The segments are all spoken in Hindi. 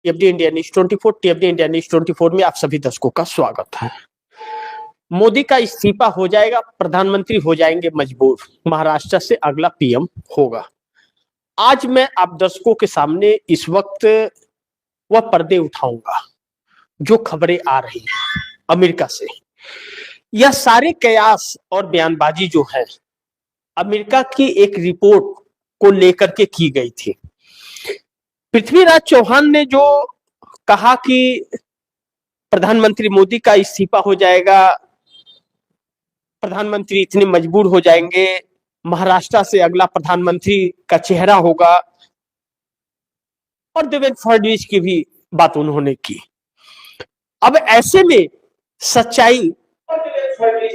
टीएफडी इंडिया न्यूज 24 टीएफडी इंडिया न्यूज 24 में आप सभी दर्शकों का स्वागत है। मोदी का इस्तीफा हो जाएगा, प्रधानमंत्री हो जाएंगे मजबूर, महाराष्ट्र से अगला पीएम होगा। आज मैं आप दर्शकों के सामने इस वक्त वह पर्दे उठाऊंगा जो खबरें आ रही हैं अमेरिका से। यह सारे कयास और बयानबाजी जो है अमेरिका की एक रिपोर्ट को लेकर के की गई थी। पृथ्वीराज चौहान ने जो कहा कि प्रधानमंत्री मोदी का इस्तीफा हो जाएगा, प्रधानमंत्री इतने मजबूर हो जाएंगे, महाराष्ट्र से अगला प्रधानमंत्री का चेहरा होगा, और देवेंद्र फडणवीस की भी बात उन्होंने की। अब ऐसे में सच्चाई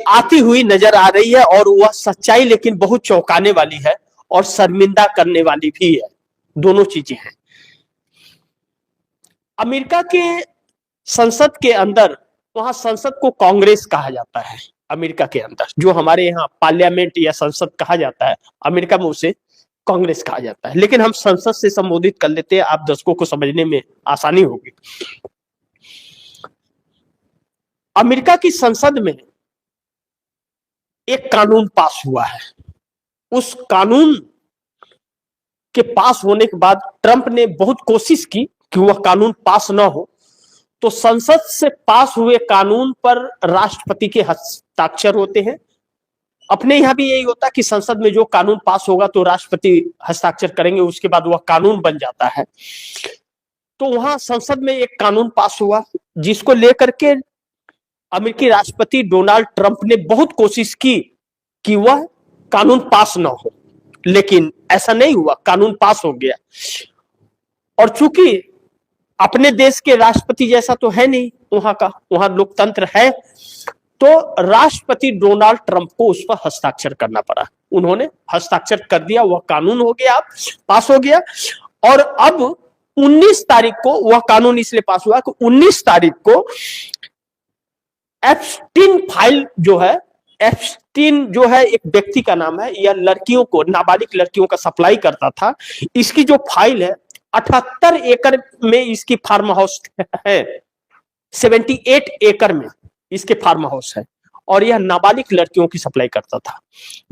आती हुई नजर आ रही है, और वह सच्चाई लेकिन बहुत चौंकाने वाली है और शर्मिंदा करने वाली भी है। दोनों चीजें हैं। अमेरिका के संसद के अंदर, वहां संसद को कांग्रेस कहा जाता है अमेरिका के अंदर, जो हमारे यहाँ पार्लियामेंट या संसद कहा जाता है, अमेरिका में उसे कांग्रेस कहा जाता है। लेकिन हम संसद से संबोधित कर लेते हैं, आप दर्शकों को समझने में आसानी होगी। अमेरिका की संसद में एक कानून पास हुआ है। उस कानून के पास होने के बाद ट्रंप ने बहुत कोशिश की कि वह कानून पास ना हो, तो संसद से पास हुए कानून पर राष्ट्रपति के हस्ताक्षर होते हैं। अपने यहां भी यही होता है कि संसद में जो कानून पास होगा तो राष्ट्रपति हस्ताक्षर करेंगे, उसके बाद वह कानून बन जाता है। तो वहां संसद में एक कानून पास हुआ जिसको लेकर के अमेरिकी राष्ट्रपति डोनाल्ड ट्रंप ने बहुत कोशिश की कि वह कानून पास ना हो, लेकिन ऐसा नहीं हुआ, कानून पास हो गया। और चूंकि अपने देश के राष्ट्रपति जैसा तो है नहीं वहां का, वहां लोकतंत्र है, तो राष्ट्रपति डोनाल्ड ट्रंप को उस पर हस्ताक्षर करना पड़ा। उन्होंने हस्ताक्षर कर दिया, वह कानून हो गया, पास हो गया। और अब 19 तारीख को वह कानून इसलिए पास हुआ कि 19 तारीख को एप्स्टीन फाइल जो है, एप्स्टीन जो है एक व्यक्ति का नाम है, यह लड़कियों को, नाबालिग लड़कियों का सप्लाई करता था। इसकी जो फाइल है 78 एकड़ में इसकी फार्म हाउस है, 78 एकड़ में इसके फार्म हाउस है, और यह नाबालिग लड़कियों की सप्लाई करता था।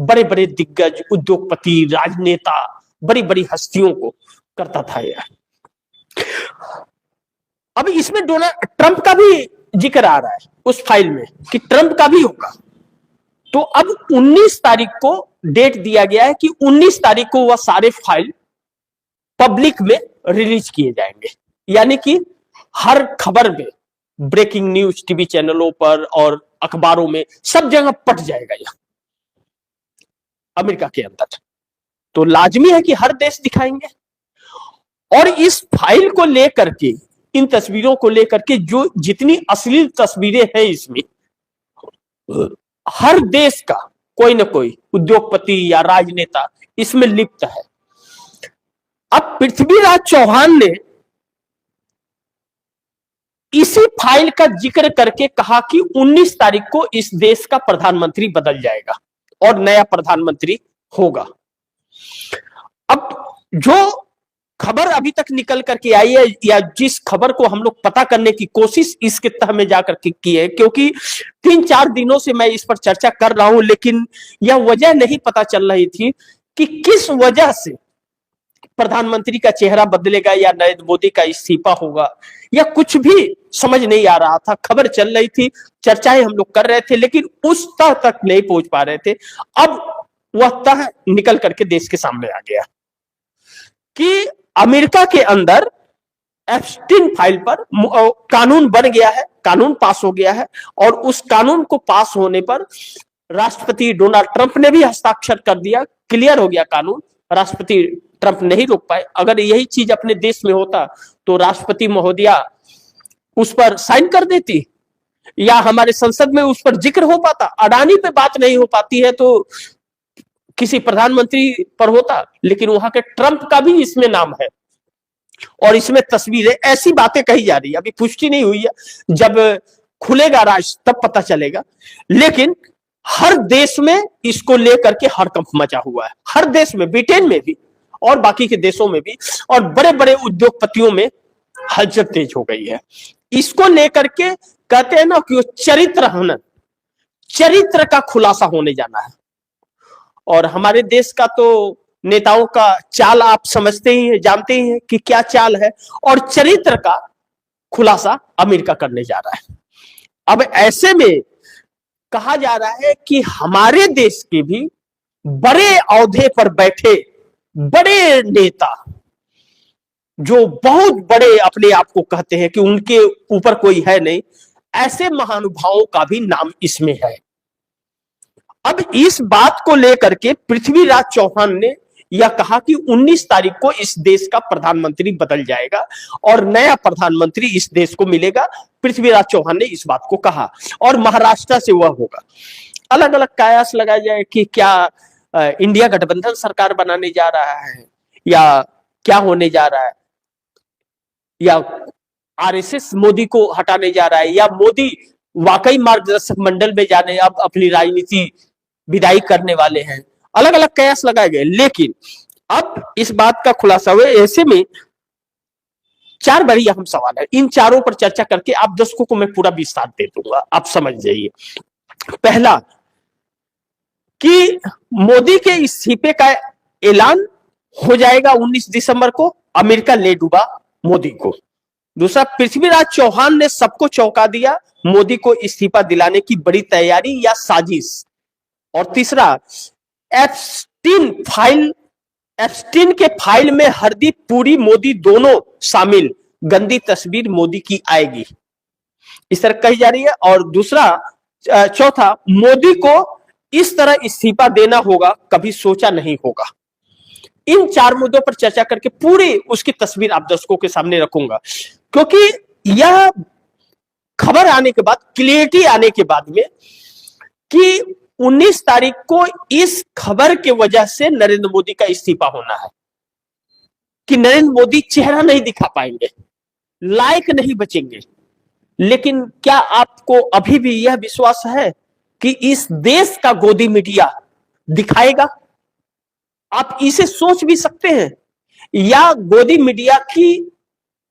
बड़े बड़े दिग्गज, उद्योगपति, राजनेता, बड़ी बड़ी हस्तियों को करता था यह। अब इसमें डोनाल्ड ट्रंप का भी जिक्र आ रहा है उस फाइल में कि ट्रंप का भी होगा। तो अब 19 तारीख को डेट दिया गया है कि 19 तारीख को वह सारे फाइल पब्लिक में रिलीज किए जाएंगे। यानी कि हर खबर में, ब्रेकिंग न्यूज टीवी चैनलों पर और अखबारों में, सब जगह पट जाएगा यह अमेरिका के अंदर। तो लाजमी है कि हर देश दिखाएंगे। और इस फाइल को लेकर के, इन तस्वीरों को लेकर के, जो जितनी अश्लील तस्वीरें हैं इसमें, हर देश का कोई ना कोई उद्योगपति या राजनेता इसमें लिप्त है। अब पृथ्वीराज चौहान ने इसी फाइल का जिक्र करके कहा कि 19 तारीख को इस देश का प्रधानमंत्री बदल जाएगा और नया प्रधानमंत्री होगा। अब जो खबर अभी तक निकल करके आई है, या जिस खबर को हम लोग पता करने की कोशिश इसके तह में जाकर के की है, क्योंकि 3-4 दिनों से मैं इस पर चर्चा कर रहा हूं, लेकिन यह वजह नहीं पता चल रही थी कि किस वजह से प्रधानमंत्री का चेहरा बदलेगा या नरेंद्र मोदी का इस्तीफा होगा, या कुछ भी समझ नहीं आ रहा था। खबर चल रही थी, चर्चाएं हम लोग कर रहे थे, लेकिन उस तह तक नहीं पहुंच पा रहे थे। अब वह तह निकल करके देश के सामने आ गया कि अमेरिका के अंदर एप्स्टीन फाइल पर कानून बन गया है, कानून पास हो गया है, और उस कानून को पास होने पर राष्ट्रपति डोनाल्ड ट्रंप ने भी हस्ताक्षर कर दिया, क्लियर हो गया कानून। राष्ट्रपति ट्रंप नहीं रोक पाए। अगर यही चीज अपने देश में होता तो राष्ट्रपति महोदया उस पर साइन कर देती, या हमारे संसद में उस पर जिक्र हो पाता। अडानी पे बात नहीं हो पाती है तो किसी प्रधानमंत्री पर होता, लेकिन वहां के ट्रंप का भी इसमें नाम है, और इसमें तस्वीरें, ऐसी बातें कही जा रही है, अभी पुष्टि नहीं हुई है, जब खुलेगा राज तब पता चलेगा। लेकिन हर देश में इसको लेकर के हड़कंप मचा हुआ है, हर देश में, ब्रिटेन में भी और बाकी के देशों में भी, और बड़े बड़े उद्योगपतियों में हलचल तेज हो गई है। इसको लेकर के कहते हैं ना कि वो चरित्र हनन, चरित्र का खुलासा होने जाना है। और हमारे देश का तो नेताओं का चाल आप समझते ही हैं, जानते ही हैं कि क्या चाल है, और चरित्र का खुलासा अमेरिका करने जा रहा है। अब ऐसे में कहा जा रहा है कि हमारे देश के भी बड़े औहदे पर बैठे बड़े नेता, जो बहुत बड़े अपने आप को कहते हैं कि उनके ऊपर कोई है नहीं, ऐसे महानुभावों का भी नाम इसमें है। अब इस बात को लेकर के पृथ्वीराज चौहान ने यह कहा कि 19 तारीख को इस देश का प्रधानमंत्री बदल जाएगा और नया प्रधानमंत्री इस देश को मिलेगा। पृथ्वीराज चौहान ने इस बात को कहा और महाराष्ट्र से वह होगा। अलग अलग कयास लगाया जाए कि क्या इंडिया गठबंधन सरकार बनाने जा रहा है या क्या होने जा रहा है, या आरएसएस मोदी को हटाने जा रहा है, या मोदी वाकई मार्गदर्शक मंडल में जाने अब अपनी राजनीति विदाई करने वाले हैं। अलग अलग कयास लगाए गए, लेकिन अब इस बात का खुलासा हुआ। ऐसे में चार बड़ी अहम सवाल है, इन चारों पर चर्चा करके आप दर्शकों को मैं पूरा विस्तार दे दूंगा, आप समझ जाइए। पहला कि मोदी के इस्तीफे का ऐलान हो जाएगा 19 दिसंबर को, अमेरिका ले डूबा मोदी को। दूसरा, पृथ्वीराज चौहान ने सबको चौंका दिया, मोदी को इस्तीफा दिलाने की बड़ी तैयारी या साजिश। और तीसरा, एप्स्टीन के फाइल में हरदीप पुरी मोदी दोनों शामिल, गंदी तस्वीर मोदी की आएगी, इस तरह कही जा रही है। और दूसरा, चौथा, मोदी को इस तरह इस्तीफा देना होगा, कभी सोचा नहीं होगा। इन चार मुद्दों पर चर्चा करके पूरी उसकी तस्वीर आप दर्शकों के सामने रखूंगा, क्योंकि यह खबर आने के बाद, क्लियरिटी आने के बाद में कि 19 तारीख को इस खबर के वजह से नरेंद्र मोदी का इस्तीफा होना है, कि नरेंद्र मोदी चेहरा नहीं दिखा पाएंगे, लायक नहीं बचेंगे। लेकिन क्या आपको अभी भी यह विश्वास है कि इस देश का गोदी मीडिया दिखाएगा? आप इसे सोच भी सकते हैं, या गोदी मीडिया की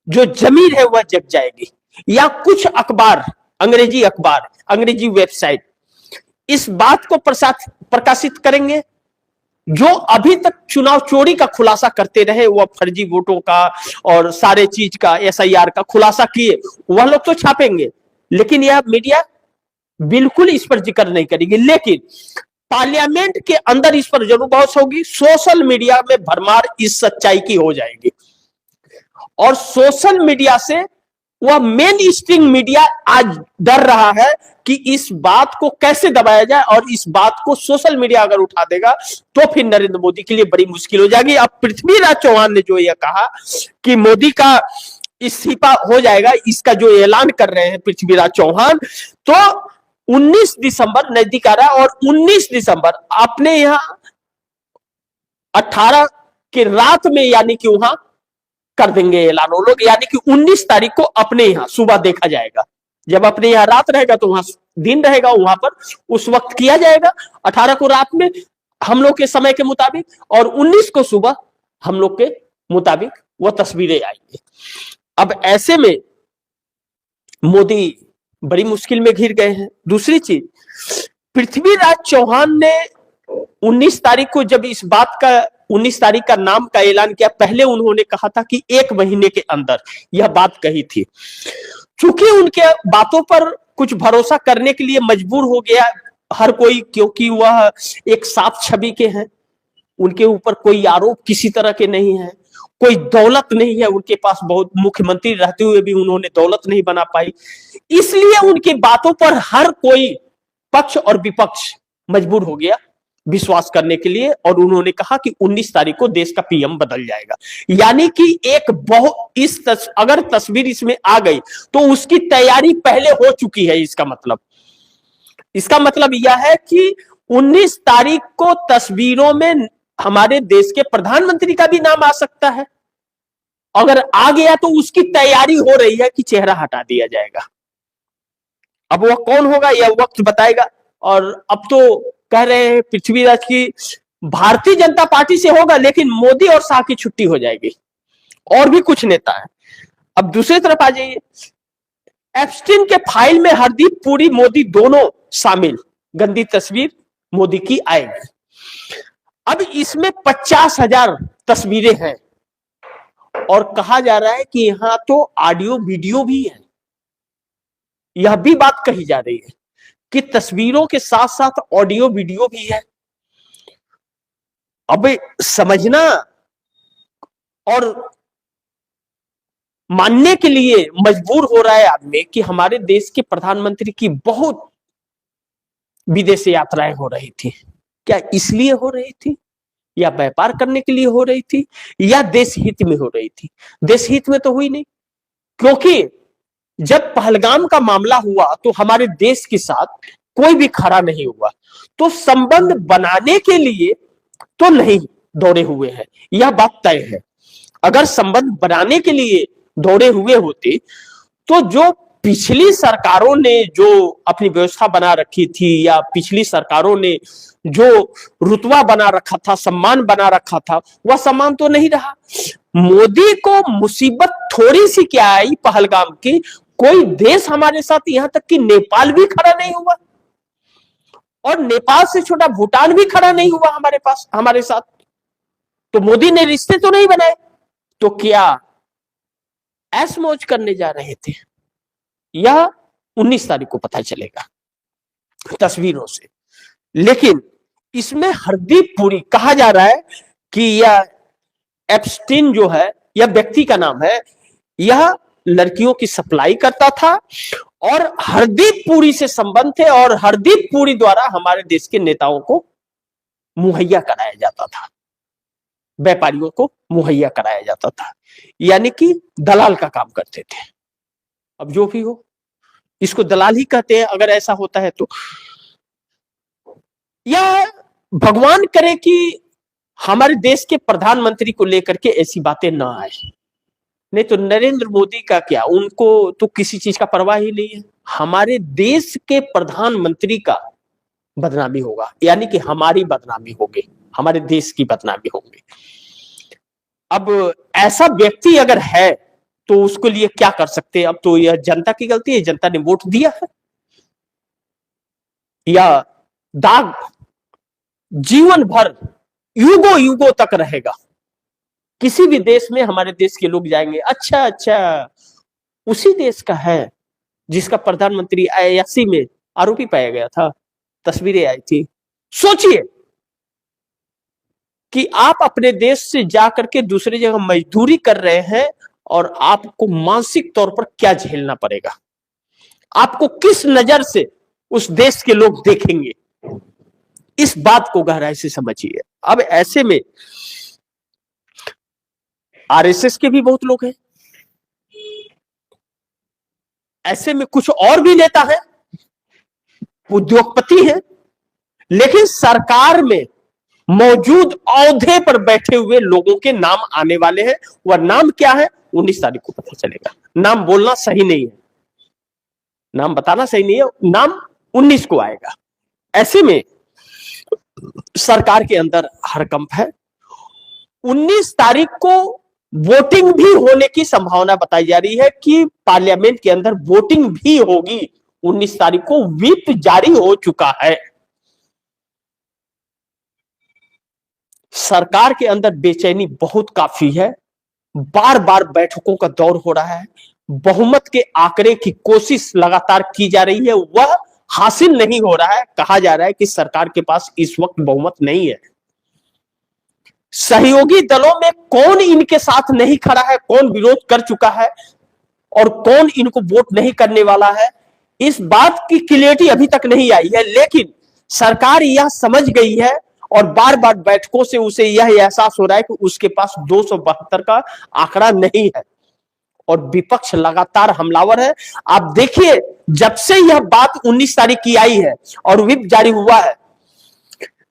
जो जमीर है वह जग जाएगी, या कुछ अखबार, अंग्रेजी वेबसाइट इस बात को प्रकाशित करेंगे जो अभी तक चुनाव चोरी का खुलासा करते रहे, वह फर्जी वोटों का और सारे चीज का, एसआईआर का खुलासा किए, वह लोग तो छापेंगे, लेकिन यह मीडिया बिल्कुल इस पर जिक्र नहीं करेगी। लेकिन पार्लियामेंट के अंदर इस पर जरूर बहस होगी, सोशल मीडिया में भरमार इस सच्चाई की हो जाएगी, और सोशल मीडिया से वह मेन स्ट्रीम मीडिया आज डर रहा है कि इस बात को कैसे दबाया जाए, और इस बात को सोशल मीडिया अगर उठा देगा तो फिर नरेंद्र मोदी के लिए बड़ी मुश्किल हो जाएगी। अब पृथ्वीराज चौहान ने जो यह कहा कि मोदी का इस्तीफा हो जाएगा, इसका जो ऐलान कर रहे हैं पृथ्वीराज चौहान, तो 19 दिसंबर नजदीक आ रहा है, और 19 दिसंबर अपने यहां 18 की रात में, यानी कि वहां कर देंगे ऐलान वो लोग, यानी कि 19 तारीख को अपने यहां सुबह देखा जाएगा। जब अपने यहां रात रहेगा तो वहां दिन रहेगा, वहां पर उस वक्त किया जाएगा। 18 को रात में हम लोग के समय के मुताबिक, और 19 को सुबह हम लोग के मुताबिक वह तस्वीरें आएंगी। अब ऐसे में मोदी बड़ी मुश्किल में घिर गए हैं। दूसरी चीज, पृथ्वीराज चौहान ने 19 तारीख को जब इस बात का 19 तारीख का नाम का ऐलान किया, पहले उन्होंने कहा था कि 1 महीने के अंदर, यह बात कही थी। चूंकि उनके बातों पर कुछ भरोसा करने के लिए मजबूर हो गया हर कोई, क्योंकि वह एक साफ छवि के हैं, उनके ऊपर कोई आरोप किसी तरह के नहीं है, कोई दौलत नहीं है उनके पास, बहुत मुख्यमंत्री रहते हुए भी उन्होंने दौलत नहीं बना पाई, इसलिए उनकी बातों पर हर कोई पक्ष और विपक्ष मजबूर हो गया विश्वास करने के लिए, और उन्होंने कहा कि 19 तारीख को देश का पीएम बदल जाएगा। यानी कि एक बहुत अगर तस्वीर इसमें आ गई तो उसकी तैयारी पहले हो चुकी है। इसका मतलब यह है कि 19 तारीख को तस्वीरों में हमारे देश के प्रधानमंत्री का भी नाम आ सकता है। अगर आ गया तो उसकी तैयारी हो रही है कि चेहरा हटा दिया जाएगा। अब वह कौन होगा यह वक्त बताएगा। और अब तो कह रहे हैं पृथ्वीराज की भारतीय जनता पार्टी से होगा, लेकिन मोदी और शाह की छुट्टी हो जाएगी। और भी कुछ नेता है, अब दूसरी तरफ आ जाइए, एप्स्टीन के फाइल में हरदीप पुरी मोदी दोनों शामिल, गंदी तस्वीर मोदी की आएगी। अब इसमें 50,000 तस्वीरें हैं और कहा जा रहा है कि यहां तो ऑडियो वीडियो भी है। यह भी बात कही जा रही है कि तस्वीरों के साथ साथ ऑडियो वीडियो भी है। अब समझना और मानने के लिए मजबूर हो रहा है आदमी कि हमारे देश के प्रधानमंत्री की बहुत विदेश यात्राएं हो रही थी। क्या इसलिए हो रही थी, या व्यापार करने के लिए हो रही थी, या देश हित में हो रही थी? देश हित में तो हुई नहीं, क्योंकि जब पहलगाम का मामला हुआ तो हमारे देश के साथ कोई भी खड़ा नहीं हुआ, तो संबंध बनाने के लिए तो नहीं दौड़े हुए हैं, यह बात तय है। अगर संबंध बनाने के लिए दौड़े हुए होते तो जो पिछली सरकारों ने जो अपनी व्यवस्था बना रखी थी, या पिछली सरकारों ने जो रुतबा बना रखा था, सम्मान बना रखा था, वह सम्मान तो नहीं रहा। मोदी को मुसीबत थोड़ी सी क्या आई पहलगाम की, कोई देश हमारे साथ, यहां तक कि नेपाल भी खड़ा नहीं हुआ, और नेपाल से छोटा भूटान भी खड़ा नहीं हुआ हमारे पास, हमारे साथ। तो मोदी ने रिश्ते तो नहीं बनाए, तो क्या ऐश मौज करने जा रहे थे? यह 19 तारीख को पता चलेगा तस्वीरों से। लेकिन इसमें हरदीप पुरी कहा जा रहा है कि यह एप्स्टीन जो है, यह व्यक्ति का नाम है, यह लड़कियों की सप्लाई करता था और हरदीप पुरी से संबंध थे, और हरदीप पुरी द्वारा हमारे देश के नेताओं को मुहैया कराया जाता था, व्यापारियों को मुहैया कराया जाता था, यानी कि दलाल का काम करते थे। अब जो भी हो, इसको दलाल ही कहते हैं अगर ऐसा होता है तो। या भगवान करे कि हमारे देश के प्रधानमंत्री को लेकर के ऐसी बातें ना आए, नहीं तो नरेंद्र मोदी का क्या, उनको तो किसी चीज का परवाह ही नहीं है। हमारे देश के प्रधानमंत्री का बदनामी होगा, यानी कि हमारी बदनामी होगी, हमारे देश की बदनामी होगी। अब ऐसा व्यक्ति अगर है तो उसके लिए क्या कर सकते हैं? अब तो यह जनता की गलती है, जनता ने वोट दिया है। या दाग जीवन भर, युगों युगों तक रहेगा। किसी भी देश में हमारे देश के लोग जाएंगे, अच्छा अच्छा उसी देश का है जिसका प्रधानमंत्री अयाची में आरोपी पाया गया था, तस्वीरें आई थी। सोचिए कि आप अपने देश से जाकर के दूसरी जगह मजदूरी कर रहे हैं और आपको मानसिक तौर पर क्या झेलना पड़ेगा, आपको किस नजर से उस देश के लोग देखेंगे, इस बात को गहराई से समझिए। अब ऐसे में आरएसएस के भी बहुत लोग हैं, ऐसे में कुछ और भी नेता हैं, उद्योगपति हैं, लेकिन सरकार में मौजूद औहदे पर बैठे हुए लोगों के नाम आने वाले हैं। वह नाम क्या है 19 तारीख को पता चलेगा। नाम बोलना सही नहीं है, नाम बताना सही नहीं है, नाम 19 को आएगा। ऐसे में सरकार के अंदर हड़कंप है। 19 तारीख को वोटिंग भी होने की संभावना बताई जा रही है कि पार्लियामेंट के अंदर वोटिंग भी होगी। 19 तारीख को व्हिप जारी हो चुका है। सरकार के अंदर बेचैनी बहुत काफी है, बार बार बैठकों का दौर हो रहा है, बहुमत के आंकड़े की कोशिश लगातार की जा रही है, वह हासिल नहीं हो रहा है। कहा जा रहा है कि सरकार के पास इस वक्त बहुमत नहीं है। सहयोगी दलों में कौन इनके साथ नहीं खड़ा है, कौन विरोध कर चुका है और कौन इनको वोट नहीं करने वाला है, इस बात की क्लियरिटी अभी तक नहीं आई है। लेकिन सरकार यह समझ गई है और बार बार बैठकों से उसे यह एहसास हो रहा है कि उसके पास 272 का आंकड़ा नहीं है और विपक्ष लगातार हमलावर है। आप देखिए, जब से यह बात 19 तारीख की आई है और व्हिप जारी हुआ है,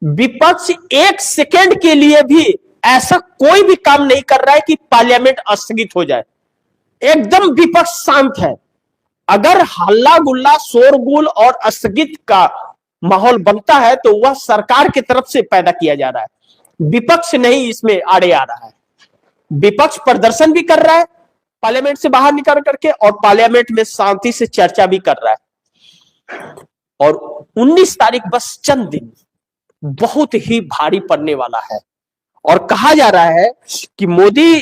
विपक्ष एक सेकेंड के लिए भी ऐसा कोई भी काम नहीं कर रहा है कि पार्लियामेंट स्थगित हो जाए। एकदम विपक्ष शांत है। अगर हल्ला गुल्ला, शोरगुल और स्थगित का माहौल बनता है तो वह सरकार की तरफ से पैदा किया जा रहा है, विपक्ष नहीं इसमें आड़े आ रहा है। विपक्ष प्रदर्शन भी कर रहा है पार्लियामेंट से बाहर निकाल करके, और पार्लियामेंट में शांति से चर्चा भी कर रहा है। और 19 तारीख बस चंद दिन बहुत ही भारी पड़ने वाला है। और कहा जा रहा है कि मोदी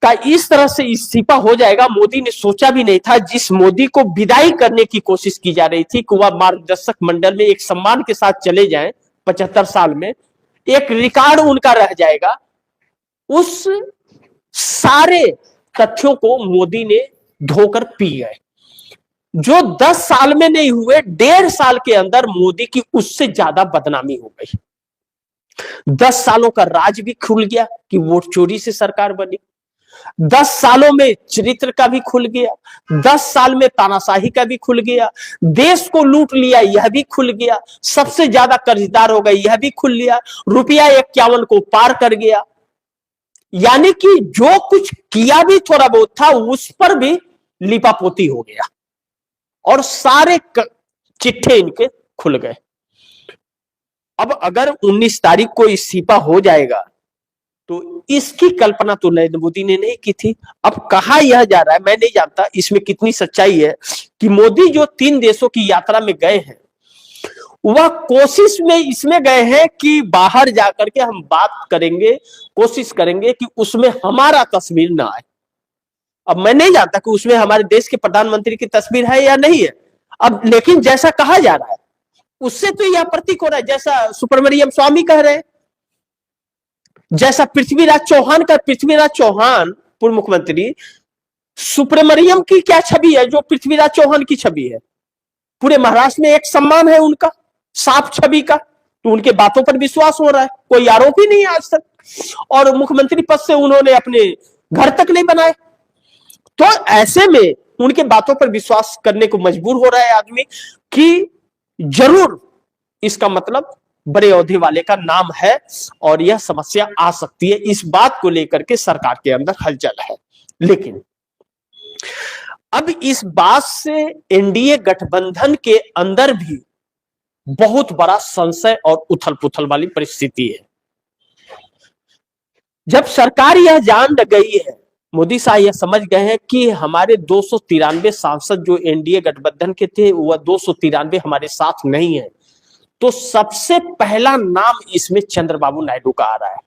का इस तरह से इस्तीफा हो जाएगा, मोदी ने सोचा भी नहीं था। जिस मोदी को विदाई करने की कोशिश की जा रही थी कि वह मार्गदर्शक मंडल में एक सम्मान के साथ चले जाएं 75 साल में, एक रिकॉर्ड उनका रह जाएगा, उस सारे तथ्यों को मोदी ने धोकर पी गए। जो 10 साल में नहीं हुए, 1.5 साल के अंदर मोदी की उससे ज्यादा बदनामी हो गई। 10 सालों का राज भी खुल गया कि वोट चोरी से सरकार बनी। 10 सालों में चरित्र का भी खुल गया, 10 साल में तानाशाही का भी खुल गया, देश को लूट लिया यह भी खुल गया, सबसे ज्यादा कर्जदार हो गए यह भी खुल लिया, रुपया 51 को पार कर गया। यानी कि जो कुछ किया भी थोड़ा बहुत था उस पर भी लिपापोती हो गया और सारे चिट्ठे इनके खुल गए। अब अगर 19 तारीख को इस्तीफा हो जाएगा तो इसकी कल्पना तो नरेंद्र मोदी ने नहीं की थी। अब कहा यह जा रहा है, मैं नहीं जानता इसमें कितनी सच्चाई है, कि मोदी जो 3 देशों की यात्रा में गए हैं वह कोशिश में इसमें गए हैं कि बाहर जाकर के हम बात करेंगे, कोशिश करेंगे कि उसमें हमारा तस्वीर ना आए। अब मैं नहीं जानता कि उसमें हमारे देश के प्रधानमंत्री की तस्वीर है या नहीं है। अब लेकिन जैसा कहा जा रहा है उससे तो यह प्रतीक हो रहा है, जैसा सुब्रमण्यम स्वामी कह रहे हैं, जैसा पृथ्वीराज चौहान पूर्व मुख्यमंत्री, सुब्रमण्यम की क्या छवि है जो पृथ्वीराज चौहान की छवि है। पूरे महाराष्ट्र में एक सम्मान है उनका साफ छवि का, तो उनके बातों पर विश्वास हो रहा है, कोई आरोप ही नहीं है आज तक। और मुख्यमंत्री पद से उन्होंने अपने घर तक नहीं बनाए, तो ऐसे में उनके बातों पर विश्वास करने को मजबूर हो रहा है आदमी कि जरूर इसका मतलब बड़े औहदे वाले का नाम है और यह समस्या आ सकती है। इस बात को लेकर के सरकार के अंदर हलचल है। लेकिन अब इस बात से एनडीए गठबंधन के अंदर भी बहुत बड़ा संशय और उथल पुथल वाली परिस्थिति है। जब सरकार यह जान गई है, मोदी साहब यह समझ गए हैं कि हमारे 293 सांसद जो एनडीए गठबंधन के थे वह 293 हमारे साथ नहीं है, तो सबसे पहला नाम इसमें चंद्रबाबू नायडू का आ रहा है,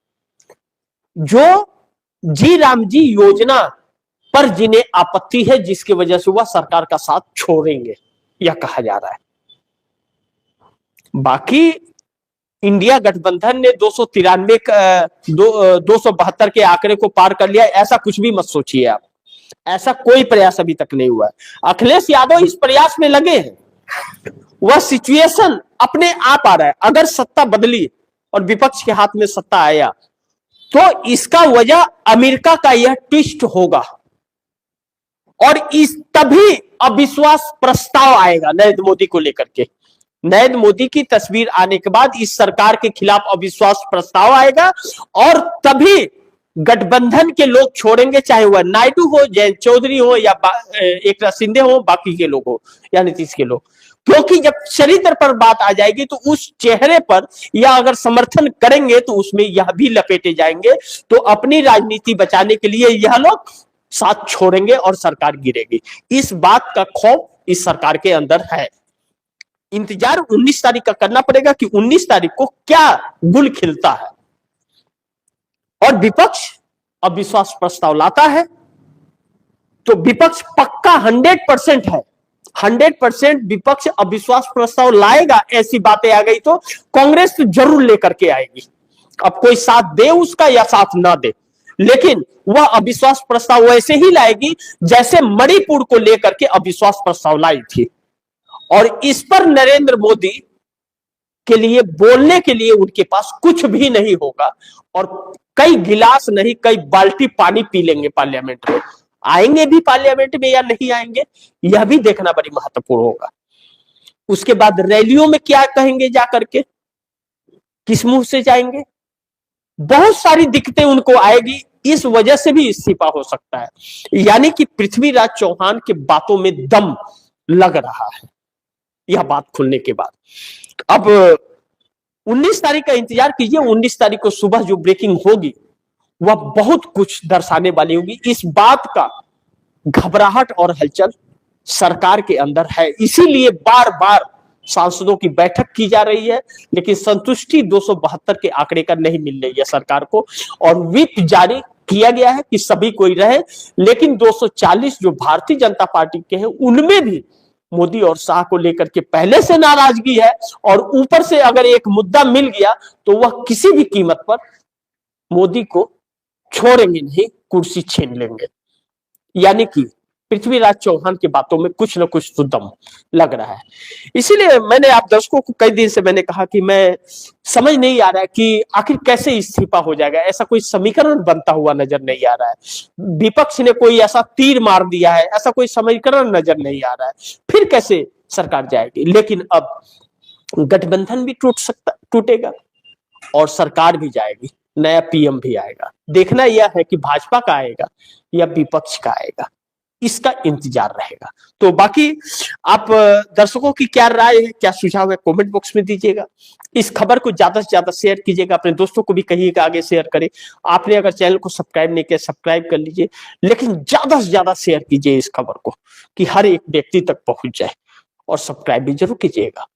जो जी राम जी योजना पर जिन्हें आपत्ति है, जिसकी वजह से वह सरकार का साथ छोड़ेंगे, यह कहा जा रहा है। बाकी इंडिया गठबंधन ने 272 के आंकड़े को पार कर लिया, ऐसा कुछ भी मत सोचिए आप, ऐसा कोई प्रयास अभी तक नहीं हुआ है। अखिलेश यादव इस प्रयास में लगे हैं, वह सिचुएशन अपने आप आ रहा है। अगर सत्ता बदली और विपक्ष के हाथ में सत्ता आया तो इसका वजह अमेरिका का यह ट्विस्ट होगा और इस तभी अविश्वास प्रस्ताव आएगा नरेंद्र मोदी को लेकर के। नरेंद्र मोदी की तस्वीर आने के बाद इस सरकार के खिलाफ अविश्वास प्रस्ताव आएगा और तभी गठबंधन के लोग छोड़ेंगे, चाहे वह नायडू हो, जयंत चौधरी हो या एकनाथ शिंदे हो, बाकी के लोग हो या नीतीश के लोग। क्योंकि जब चरित्र पर बात आ जाएगी तो उस चेहरे पर या अगर समर्थन करेंगे तो उसमें यह भी लपेटे जाएंगे, तो अपनी राजनीति बचाने के लिए यह लोग साथ छोड़ेंगे और सरकार गिरेगी। इस बात का खौफ इस सरकार के अंदर है। इंतजार 19 तारीख का करना पड़ेगा कि 19 तारीख को क्या गुल खिलता है। और विपक्ष अविश्वास प्रस्ताव लाता है तो विपक्ष पक्का 100% है, 100% विपक्ष अविश्वास प्रस्ताव लाएगा। ऐसी बातें आ गई तो कांग्रेस तो जरूर लेकर के आएगी, अब कोई साथ दे उसका या साथ ना दे, लेकिन वह अविश्वास प्रस्ताव वैसे ही लाएगी जैसे मणिपुर को लेकर के अविश्वास प्रस्ताव लाई थी। और इस पर नरेंद्र मोदी के लिए बोलने के लिए उनके पास कुछ भी नहीं होगा और कई गिलास नहीं कई बाल्टी पानी पी लेंगे पार्लियामेंट में। आएंगे भी पार्लियामेंट में या नहीं आएंगे यह भी देखना बड़ी महत्वपूर्ण होगा। उसके बाद रैलियों में क्या कहेंगे जाकर के, किस मुंह से जाएंगे, बहुत सारी दिक्कतें उनको आएगी। इस वजह से भी इस्तीफा हो सकता है, यानी कि पृथ्वीराज चौहान के बातों में दम लग रहा है यह बात खुलने के बाद। अब 19 तारीख का इंतजार कीजिए, 19 तारीख को सुबह जो ब्रेकिंग होगी वह बहुत कुछ दर्शाने वाली होगी। इस बात का घबराहट और हलचल सरकार के अंदर है, इसीलिए बार बार सांसदों की बैठक की जा रही है, लेकिन संतुष्टि 272 के आंकड़े का नहीं मिल रही है सरकार को। और व्हिप जारी किया गया है कि सभी कोई रहे, लेकिन 240 जो भारतीय जनता पार्टी के हैं उनमें भी मोदी और शाह को लेकर के पहले से नाराजगी है, और ऊपर से अगर एक मुद्दा मिल गया तो वह किसी भी कीमत पर मोदी को छोड़ेंगे नहीं, कुर्सी छीन लेंगे। यानी कि पृथ्वीराज चौहान की बातों में कुछ न कुछ तो दम लग रहा है। इसीलिए मैंने आप दर्शकों को कई दिन से मैंने कहा कि मैं समझ नहीं आ रहा है कि आखिर कैसे इस्तीफा हो जाएगा, ऐसा कोई समीकरण बनता हुआ नजर नहीं आ रहा है। विपक्ष ने कोई ऐसा तीर मार दिया है, ऐसा कोई समीकरण नजर नहीं आ रहा है, फिर कैसे सरकार जाएगी। लेकिन अब गठबंधन भी टूटेगा और सरकार भी जाएगी, नया पीएम भी आएगा। देखना यह है कि भाजपा का आएगा या विपक्ष का आएगा, इसका इंतजार रहेगा। तो बाकी आप दर्शकों की क्या राय है, क्या सुझाव है, कमेंट बॉक्स में दीजिएगा। इस खबर को ज्यादा से ज्यादा शेयर कीजिएगा, अपने दोस्तों को भी कहिएगा आगे शेयर करें। आपने अगर चैनल को सब्सक्राइब नहीं किया सब्सक्राइब कर लीजिए, लेकिन ज्यादा से ज्यादा शेयर कीजिए इस खबर को कि हर एक व्यक्ति तक पहुंच जाए, और सब्सक्राइब भी जरूर कीजिएगा।